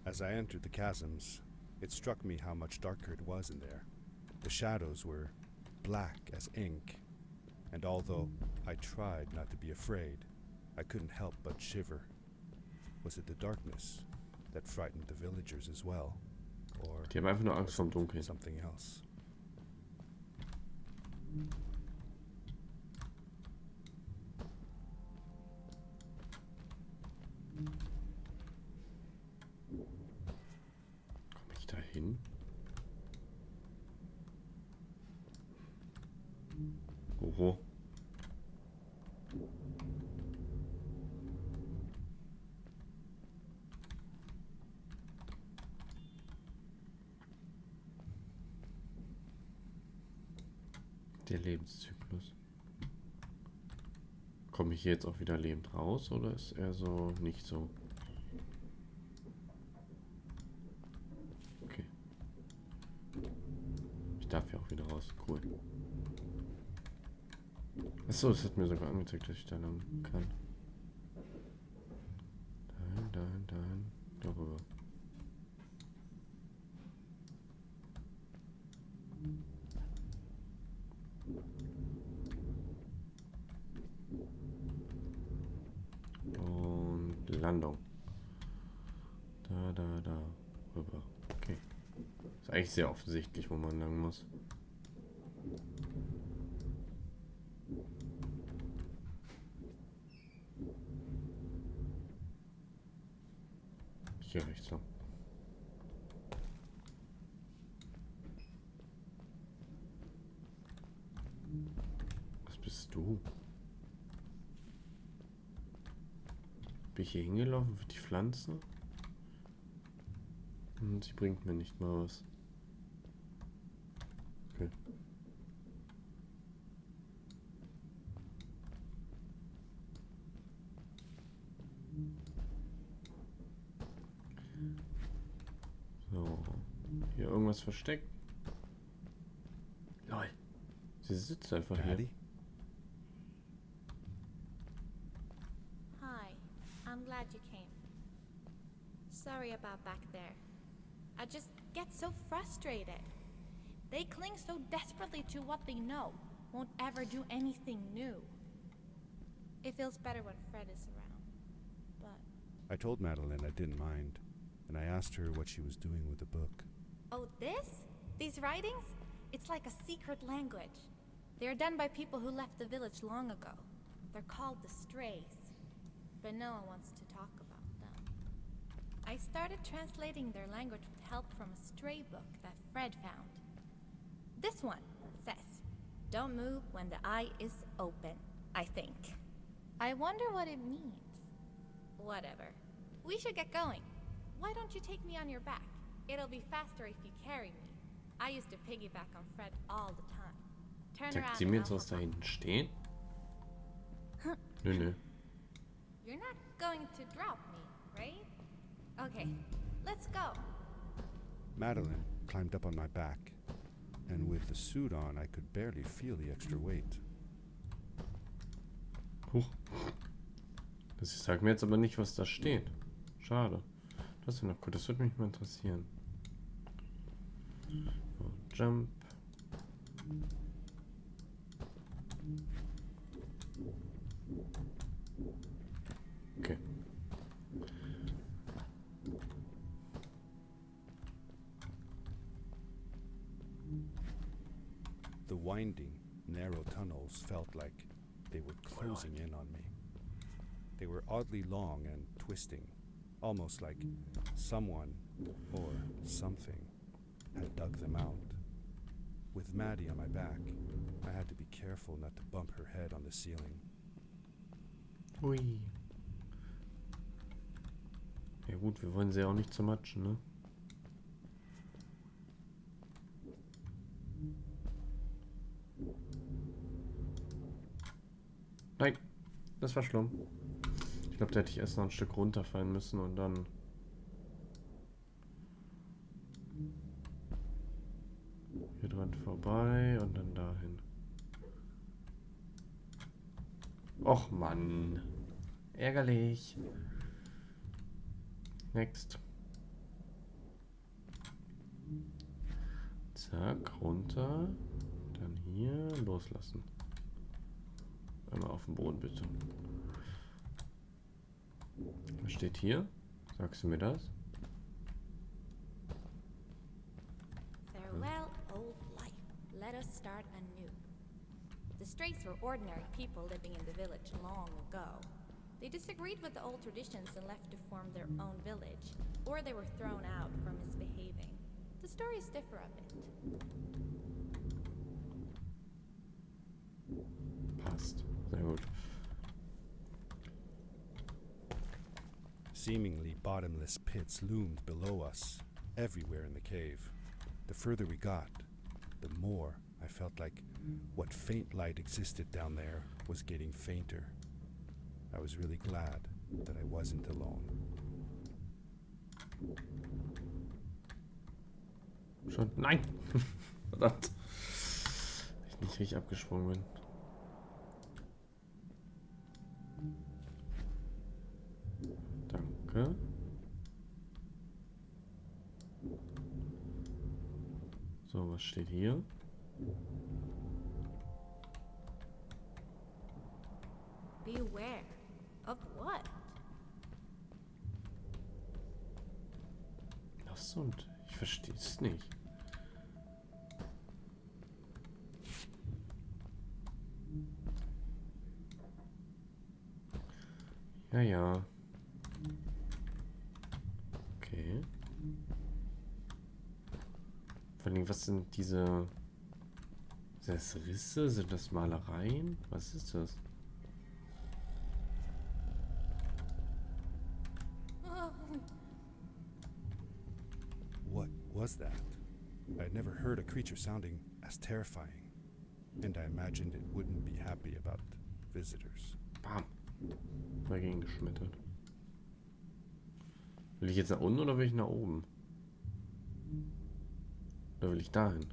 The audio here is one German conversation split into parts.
As I entered the chasms, it struck me how much darker it was in there. The shadows were black as ink, and although I tried not to be afraid, I couldn't help but shiver. Was it the darkness that frightened the villagers as well? Or Die haben einfach nur Angst vorm Dunkeln. something else? Komme ich da hin? Oho. Der Lebenszyklus. Komme ich hier jetzt auch wieder lebend raus oder ist er so nicht so? Okay. Ich darf ja auch wieder raus. Cool. Achso, es hat mir sogar angezeigt, dass ich da lang kann. Dahin, darüber. Und Landung. Da, rüber. Okay. Ist eigentlich sehr offensichtlich, wo man lang muss. Hier rechts lang. Was bist du? Bin ich hier hingelaufen für die Pflanze? Und sie bringt mir nicht mal was. Okay. So. Hier irgendwas versteckt? Lol. Sie sitzt einfach Daddy? hier. Hi, I'm glad you came. Sorry about back there. I just get so frustrated. They cling so desperately to what they know, won't ever do anything new. It feels better when Fred is around, but... I told Madeline I didn't mind, and I asked her what she was doing with the book. Oh, this? These writings? It's like a secret language. They're done by people who left the village long ago. They're called the Strays, but no one wants to talk about them. I started translating their language with help from a stray book that Fred found. This one says, "Don't move when the eye is open," I think. I wonder what it means. Whatever. We should get going. Why don't you take me on your back? It'll be faster if you carry me. I used to piggyback on Fred all the time. Turn Sagt around sie and mir I'll jetzt, was hop da on. hinten steht? Nö. You're not going to drop me, right? Okay, let's go. Madeline climbed up on my back, and with the suit on, I could barely feel the extra weight. Huch. Das sagt mir jetzt aber nicht, was da steht. Schade. Das ist ja noch gut, das würde mich mal interessieren. So, Jump. Okay. The winding, narrow tunnels felt like they were closing in on me. They were oddly long and twisting, almost like someone or something had dug them out. With Maddie on my back, I had to be careful not to bump her head on the ceiling. Ui. Ja gut, wir wollen sie ja auch nicht zermatschen, ne? Nein, das war schlimm. Ich glaube, da hätte ich erst noch ein Stück runterfallen müssen und dann... hier dran vorbei und dann dahin. Och Mann. Ärgerlich. Next. Zack, runter. Dann hier loslassen. Einmal auf den Boden, bitte. Was steht hier? Sagst du mir das? Farewell, old life. Let us start anew. The Strays were ordinary people living in the village long ago. They disagreed with the old traditions and left to form their own village, or they were thrown out for misbehaving. The stories differ a bit. Passt. Sehr gut. Seemingly bottomless pits loomed below us, everywhere in the cave. The further we got, the more I felt like what faint light existed down there was getting fainter. I was really glad that I wasn't alone. Schon? Nein! Verdammt. Ich nicht richtig abgesprungen bin. Danke. So, was steht hier? Beware. Of what? Was und? Ich verstehe es nicht. Ja, ja. Okay. Vor allem, was sind diese... Sind das Risse? Sind das Malereien? Was ist das? What was that? I had never heard a creature sounding as terrifying, and I imagined it wouldn't be happy about visitors. Bam. Dagegen geschmettert. Will ich jetzt nach unten oder will ich nach oben? Oder will ich dahin?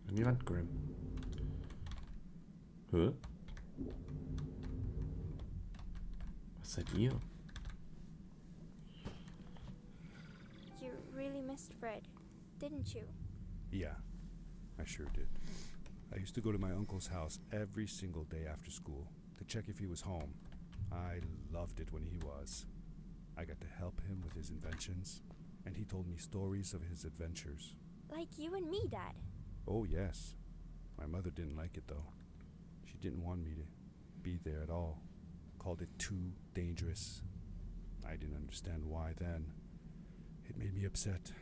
An die Wand, Graham. Hä? Was seid ihr? You really missed Fred, didn't you? Yeah, I sure did. I used to go to my uncle's house every single day after school to check if he was home. I loved it when he was. I got to help him with his inventions, and he told me stories of his adventures. Like you and me, Dad. Oh, yes. My mother didn't like it, though. She didn't want me to be there at all. Called it too dangerous. I didn't understand why then. It made me upset.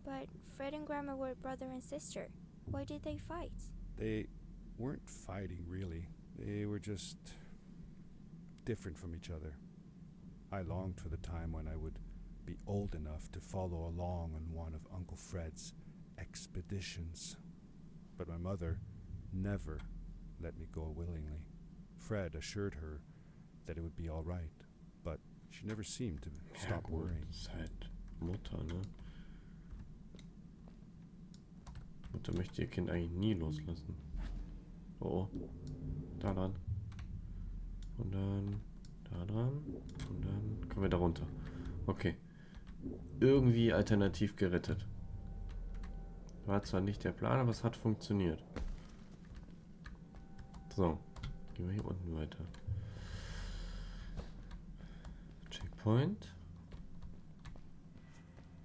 But Fred and Grandma were brother and sister. Why did they fight? They weren't fighting, really. They were just different from each other. I longed for the time when I would be old enough to follow along on one of Uncle Fred's expeditions. But my mother never let me go willingly. Fred assured her that it would be all right, but she never seemed to stop gut, worrying. ist halt Mutter, ne? Mutter möchte ihr Kind eigentlich nie loslassen. Oh, oh. Da dran. Und dann da dran. Und dann kommen wir da runter. Okay. Irgendwie alternativ gerettet. War zwar nicht der Plan, aber es hat funktioniert. So. Gehen wir hier unten weiter. Checkpoint.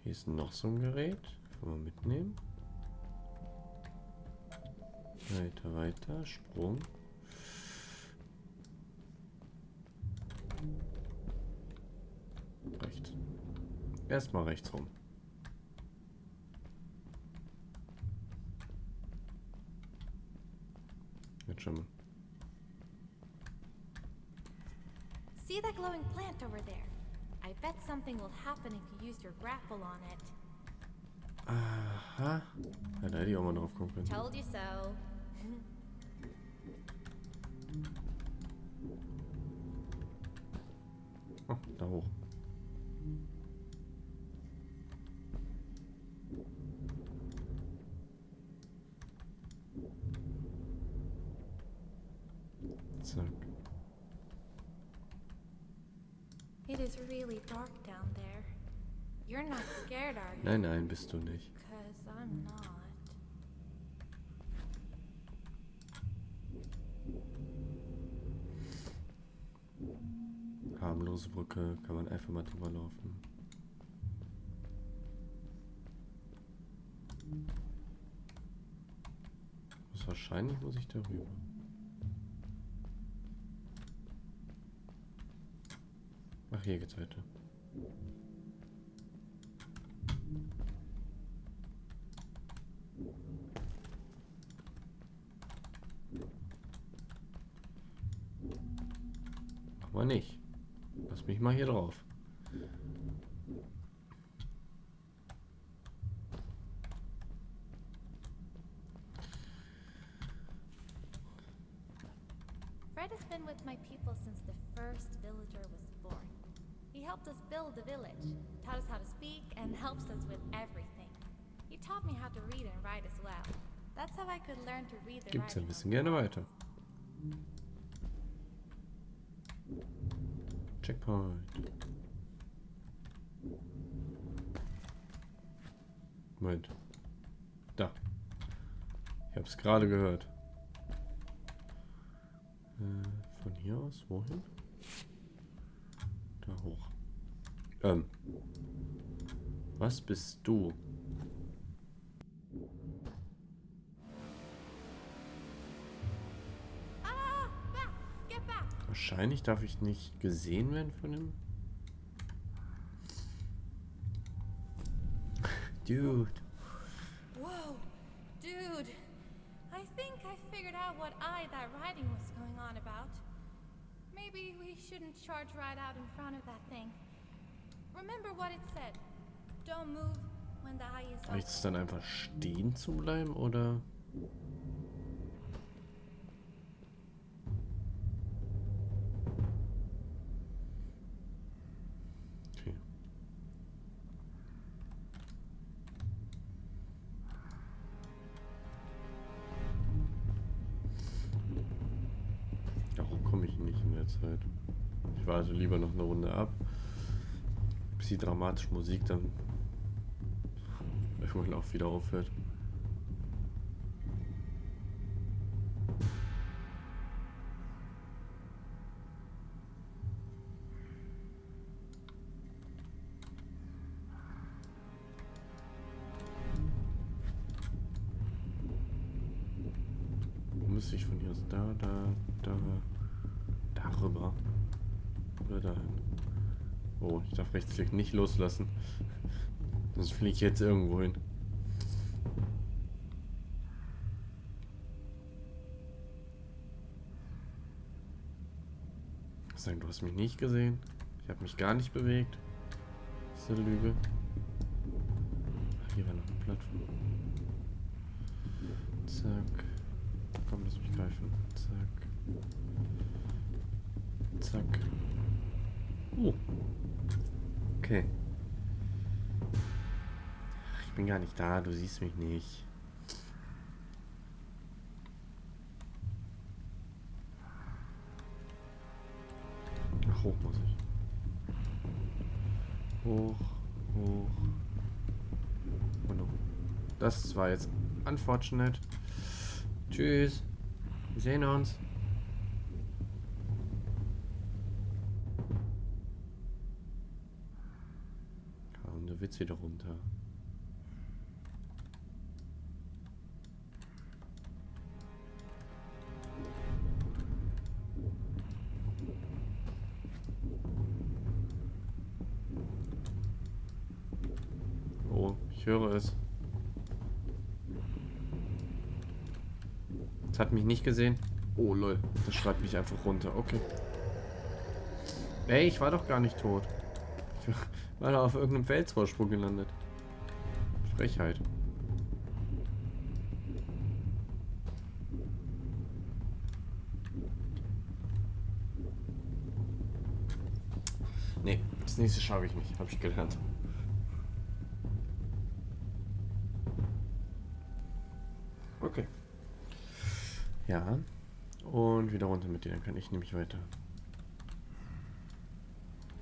Hier ist noch so ein Gerät. Können wir mitnehmen. Weiter, weiter. Sprung. Rechts. Erstmal rechts rum. Jetzt schon mal. See that glowing plant over there? I bet something will happen if you use your grapple on it. Aha. Ja, da hätte ich auch mal drauf kommen können. Told you so. Oh, da hoch. It is really dark down there. You're not scared, are you? Nein, nein, bist du nicht. 'Cause I'm not. Harmlose Brücke, kann man einfach mal drüber laufen. Wahrscheinlich muss ich darüber. Ach, hier geht's weiter. Aber nicht. Lass mich mal hier drauf. Fred has been with my people since the first villager was born. He helped us build the village, taught us how to speak, and helps us with everything. He taught me how to read and write as well. That's how I could learn to read the Gibt's ein writing. bisschen gerne weiter. Checkpoint. Moment. Da. Ich hab's gerade gehört. Von hier aus, wohin? Da hoch. Was bist du? Ah! Back! Get back! Wahrscheinlich darf ich nicht gesehen werden von dem. Dude. Whoa! Dude! I think I figured out what that writing was going on about. Maybe we shouldn't charge right out in front of that thing. Remember what it said. Don't move when the eye is Reicht es dann einfach stehen zu bleiben oder? Okay. Darum komme ich nicht in der Zeit. Ich warte lieber noch eine Runde ab, bis die dramatische Musik dann irgendwann auch wieder aufhört. Wo müsste ich von hier aus? Darüber. Oder dahin. Oh, ich darf Rechtsklick nicht loslassen. Sonst fliege ich jetzt irgendwo hin. Sagen, du hast mich nicht gesehen. Ich habe mich gar nicht bewegt. Das ist eine Lüge. Ach, hier war noch eine Plattform. Zack. Komm, lass mich greifen. Zack. Zack. Okay. Ich bin gar nicht da, du siehst mich nicht. Ach, hoch muss ich. Hoch, hoch. Oh no. Das war jetzt unfortunate. Tschüss. Wir sehen uns. Kam der Witz wieder runter. Oh, ich höre es. Es hat mich nicht gesehen. Oh lol, das schreibt mich einfach runter. Okay. Ey, ich war doch gar nicht tot. Ich war da auf irgendeinem Felsvorsprung gelandet. Frechheit. Nee, das nächste schaffe ich nicht. Habe ich gelernt. Okay. Ja. Und wieder runter mit dir, dann kann ich nämlich weiter.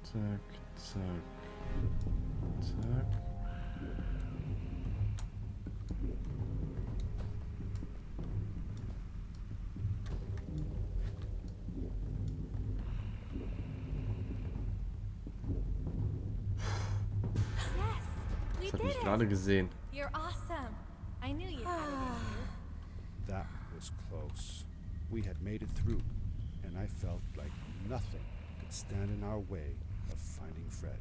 So. Zack, zack, zack. We Das hat did mich it! gerade gesehen. You're awesome. I knew you had it in you. That was close. We had made it through, and I felt like nothing could stand in our way of finding Fred.